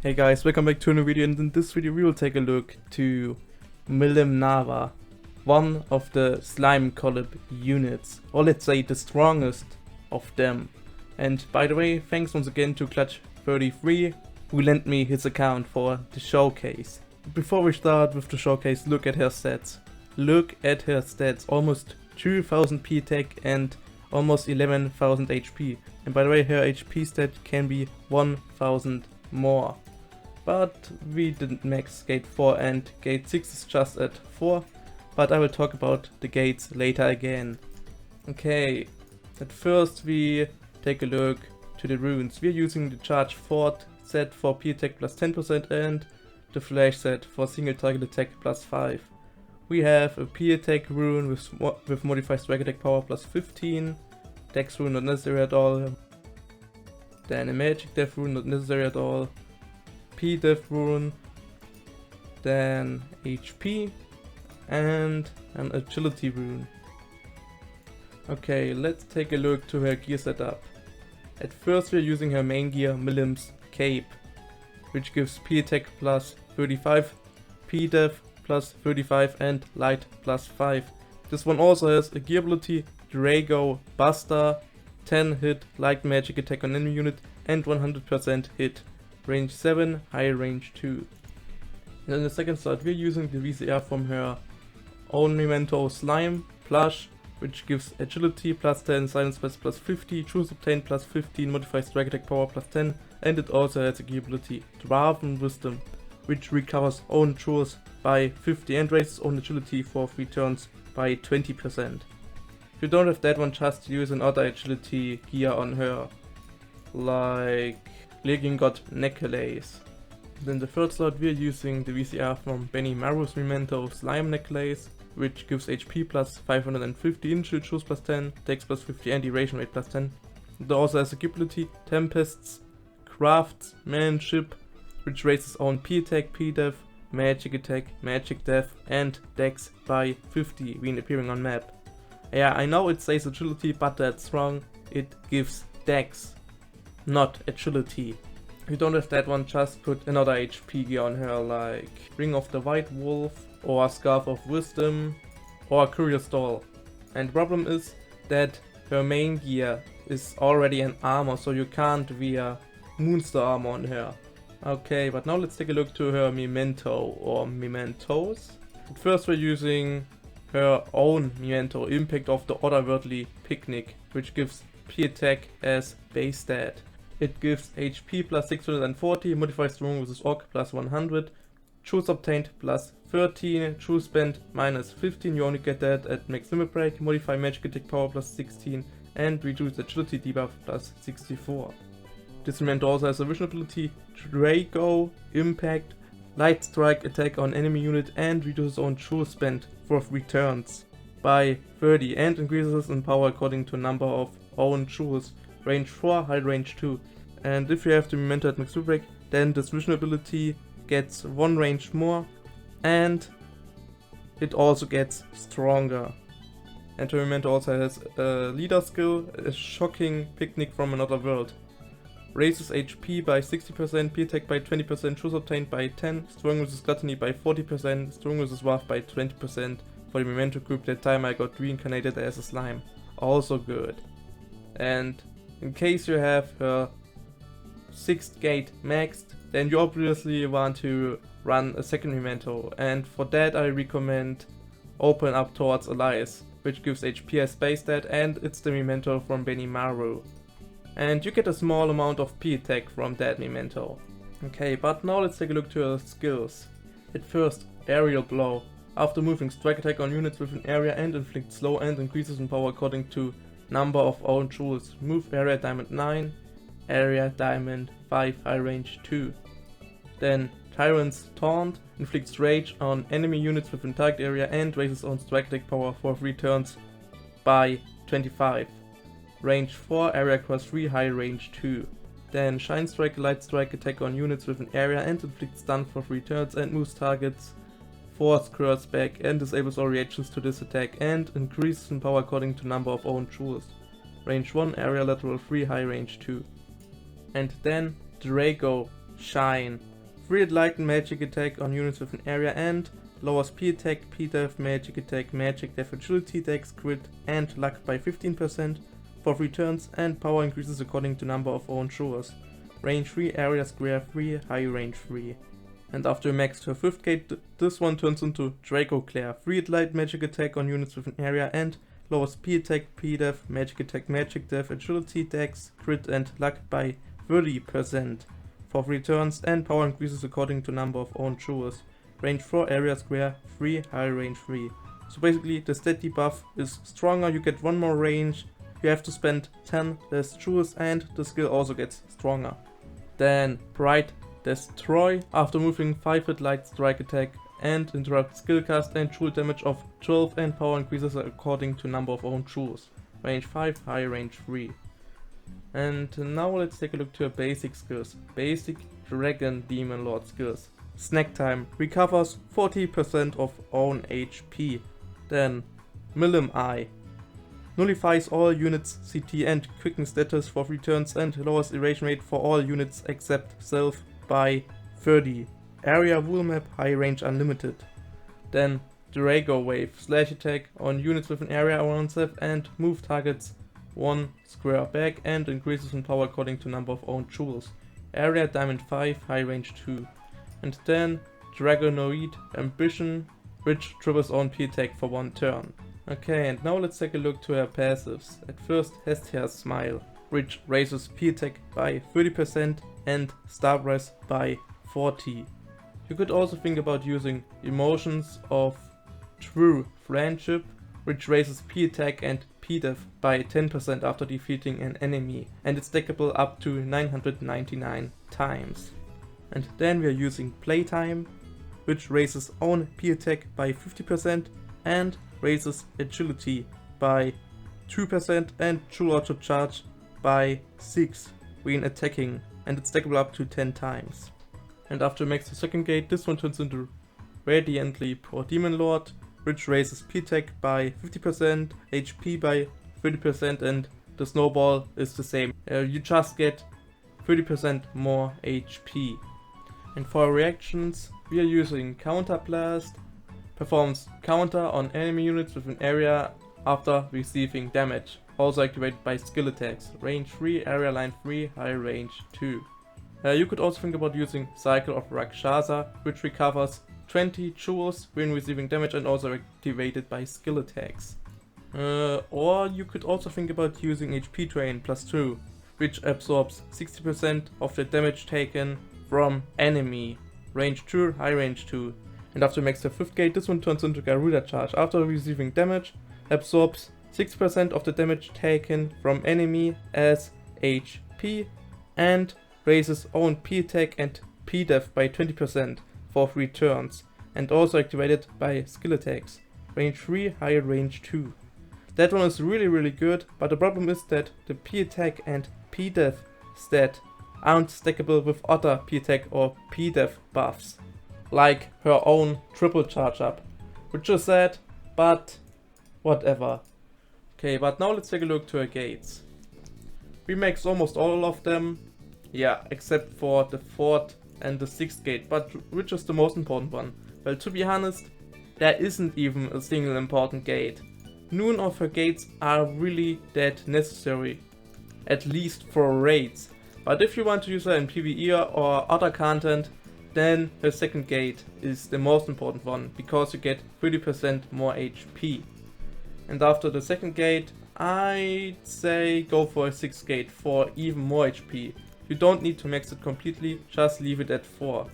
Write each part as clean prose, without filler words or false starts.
Hey guys, welcome back to a new video, and in this video we will take a look to Milim Nava, one of the slime collab units, or let's say the strongest of them. And by the way, thanks once again to Clutch33 who lent me his account for the showcase. Before we start with the showcase, look at her stats. Look at her stats, almost 2000 TAC and almost 11,000 HP. And by the way, her HP stat can be 1000 more. But we didn't max gate 4 and gate 6 is just at 4, but I will talk about the gates later again. Okay, at first we take a look to the runes. We're using the charge fort set for P attack plus 10% and the flash set for single target attack plus 5. We have a P attack rune with modified strike attack power plus 15, dex rune not necessary at all, then a magic death rune not necessary at all, P def rune, then HP, and an agility rune. Okay, let's take a look to her gear setup. At first we're using her main gear, Milim's cape, which gives P attack plus 35, P def plus 35 and light plus 5. This one also has a gear ability, Drago Buster, 10 hit light magic attack on enemy unit and 100% hit. Range 7, high range 2. And in the second slot we're using the VCR from her own Memento slime plush, which gives agility plus 10, silence spells plus 50, choose obtained plus 15, modified strike attack power plus 10, and it also has a gear ability Dwarven Wisdom, which recovers own chores by 50 and raises own agility for 3 turns by 20%. If you don't have that one, just use another agility gear on her, like Legion God Necklace. Then the third slot we're using the VCR from Benny Maru's Memento Slime Necklace, which gives HP plus 550, initial choose plus 10, dex plus 50 and evasion rate plus 10. It also has a ability Tempests, Craftsmanship, which raises own P attack, P def, magic attack, magic def and dex by 50 when appearing on map. Yeah, I know it says agility, but that's wrong. It gives dex, not agility. If you don't have that one, just put another HP gear on her, like Ring of the White Wolf or Scarf of Wisdom or Curious Doll. And the problem is that her main gear is already an armor, so you can't wear Moonstar armor on her. Okay, but now let's take a look to her Memento or Mementos. At first we're using her own Memento, Impact of the Otherworldly Picnic, which gives P attack as base stat. It gives HP plus 640, modified strong vs orc plus 100, choose obtained plus 13, choose spent minus 15, you only get that at max limit break, modify magic attack power plus 16, and reduce agility debuff plus 64. This Memento also has a vision ability, Drago Impact, light strike attack on enemy unit and reduces own choose spent for 3 turns by 30 and increases in power according to number of own choose. Range 4, high range 2. And if you have the Memento at max break, then this vision ability gets 1 range more and it also gets stronger. And the Memento also has a leader skill, a shocking picnic from another world. Raises HP by 60%, P attack by 20%, choose obtained by 10, strong vs gluttony by 40%, strong vs wrath by 20%. For the Memento group, that time I got reincarnated as a slime. Also good. And in case you have her 6th gate maxed, then you obviously want to run a second Memento, and for that I recommend Open Up Towards Allies, which gives HP as base stat, and it's the Memento from Benny Maru. And you get a small amount of P attack from that Memento. Okay, but now let's take a look to her skills. At first, Aerial Blow. After moving, strike attack on units within area and inflict slow and increases in power according to number of own jewels. Move area diamond 9, area diamond 5, high range 2. Then Tyrant's Taunt inflicts rage on enemy units within target area and raises own strike attack power for 3 turns by 25. Range 4, area cross 3, high range 2. Then Shine Strike, light strike attack on units within area and inflicts stun for 3 turns and moves targets 4 squares back and disables all reactions to this attack and increases in power according to number of own jewels. Range 1, area lateral 3, high range 2. And then Drago Shine. free enlightened magic attack on units with an area and lowers P attack, P def, magic attack, magic def, agility, dex, crit and luck by 15% for 3 turns, and power increases according to number of own chores. Range 3, area square 3, high range 3. And after maxed her 5th gate, this one turns into Draco Claire. Free enlightened magic attack on units with an area and lowers P attack, P def, magic attack, magic def, agility, dex, crit and luck by 30% for 3 turns, and power increases according to number of own chores. Range 4, area square 3, high range 3. So basically the stat debuff is stronger, you get 1 more range, you have to spend 10 less chores, and the skill also gets stronger. Then Bright Destroy. After moving 5 hit light strike attack and interrupt skill cast and jewel damage of 12, and power increases according to number of own jewels. Range 5, high range 3. And now let's take a look to her basic skills. Basic Dragon Demon Lord skills. Snack Time recovers 40% of own HP. Then Milim Eye nullifies all units CT and quicken status for 3 turns and lowers evasion rate for all units except self by 30. Area Wool Map high range unlimited. Then Drago Wave slash attack on units with an area around self and move targets 1 square back and increases in power according to number of own jewels. Area Diamond 5 high range 2. And then Dragonoid Ambition, which triples own P attack for 1 turn. Okay, and now let's take a look to her passives. At first, Hestia's Smile, which raises P attack by 30% and star breath by 40. You could also think about using Emotions of True Friendship, which raises P attack and P def by 10% after defeating an enemy, and it's stackable up to 999 times. And then we are using Playtime, which raises own P attack by 50% and raises agility by 2% and jewel auto charge by 6 when attacking, and it's stackable up to 10 times. And after max the 2nd gate, this one turns into Radiantly Poor Demon Lord, which raises P attack by 50%, HP by 30%, and the snowball is the same. You just get 30% more HP. And for reactions, we are using Counter Blast, performs counter on enemy units with an area after receiving damage, also activated by skill attacks. Range 3, area line 3, high range 2. You could also think about using Cycle of Rakshasa, which recovers 20 jewels when receiving damage and also activated by skill attacks. Or you could also think about using HP Drain +2, which absorbs 60% of the damage taken from enemy. Range 2, high range 2. And after max the 5th gate, this one turns into Garuda Charge. After receiving damage, absorbs 6% of the damage taken from enemy as HP and raises own P attack and P def by 20% for 3 turns, and also activated by skill attacks. Range 3, high range 2. That one is really good, but the problem is that the P attack and P def stat aren't stackable with other P attack or P def buffs, like her own triple charge up, which is sad, but whatever. Okay, but now let's take a look to her gates. We max almost all of them, yeah, except for the 4th and the 6th gate, but which is the most important one? Well, to be honest, there isn't even a single important gate. None of her gates are really that necessary, at least for raids. But if you want to use her in PvE or other content, then her 2nd gate is the most important one, because you get 30% more HP. And after the 2nd gate, I'd say go for a 6th gate for even more HP. You don't need to max it completely, just leave it at 4.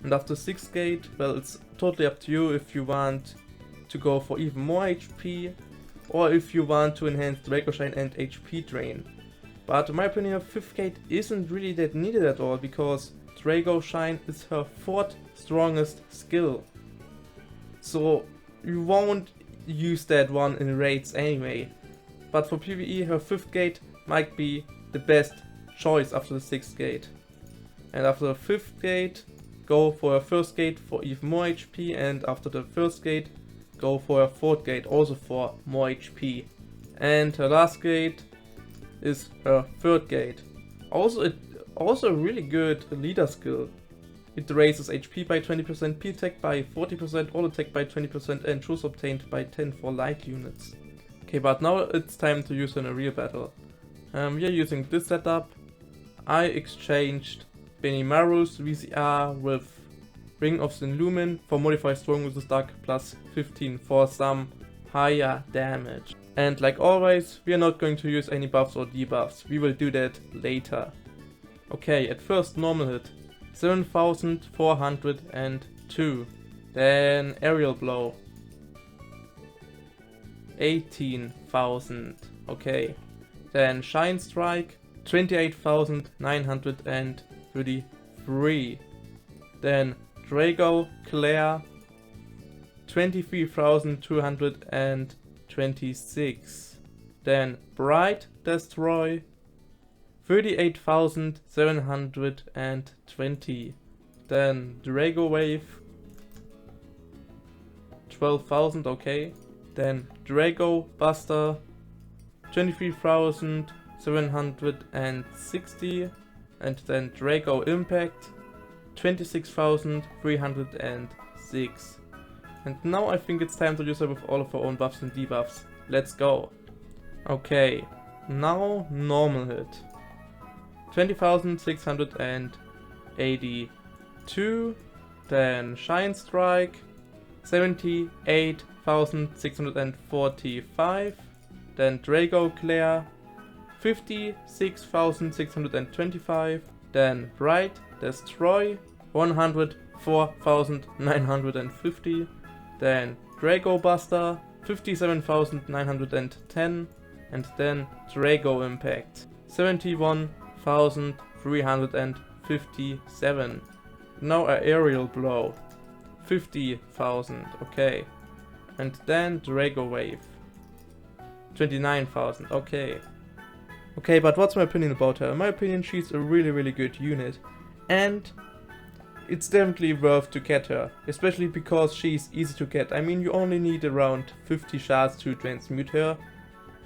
And after 6th gate, well, it's totally up to you if you want to go for even more HP, or if you want to enhance Draco Shine and HP Drain. But in my opinion, 5th gate isn't really that needed at all, because Draco Shine is her 4th strongest skill. So you won't use that one in raids anyway. But for PvE, her 5th gate might be the best choice after the 6th gate. And after the 5th gate, go for her 1st gate for even more HP, and after the 1st gate, go for her 4th gate also for more HP. And her last gate is her 3rd gate. Also a really good leader skill. It raises HP by 20%, P-Attack by 40%, All Attack by 20%, and Choose Obtained by 10 for light units. Okay, but now it's time to use her in a real battle. We are using this setup. I exchanged Benimaru's VCR with Ring of the Lumen for Modify Strong with the Dark plus 15 for some higher damage. And like always, we are not going to use any buffs or debuffs. We will do that later. Okay, at first normal hit. 7402. Then aerial blow. 18,000. Okay. Then shine strike. 28,933. Then Drago Claire. 23,226. Then Bright Destroy. 38,720. Then Drago Wave. 12,000, okay. Then Drago Buster. 23,760. And then Drago Impact. 26,306. And now I think it's time to use her with all of her own buffs and debuffs. Let's go. Okay, now normal hit. 20,682. Then Shine Strike. 78,645. Then Drago Claire. 56,625. Then Bright Destroy. 104,950. Then Drago Buster. 57,910. And then Drago Impact. 71,357. Now a aerial blow. 50,000, okay. And then Drago Wave. 29,000, okay. Okay, but what's my opinion about her? In my opinion, she's a really good unit. And it's definitely worth to get her. Especially because she's easy to get. I mean, you only need around 50 shards to transmute her.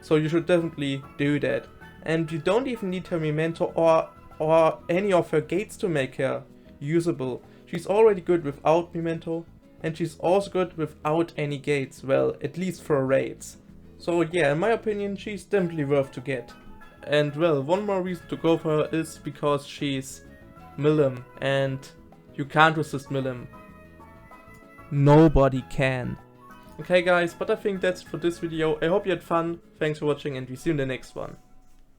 So you should definitely do that. And you don't even need her Memento or any of her gates to make her usable. She's already good without Memento, and she's also good without any gates, well, at least for raids. So yeah, in my opinion, she's definitely worth to get. And well, one more reason to go for her is because she's Milim, and you can't resist Milim. Nobody can. Okay guys, but I think that's for this video. I hope you had fun, thanks for watching, and we see you in the next one.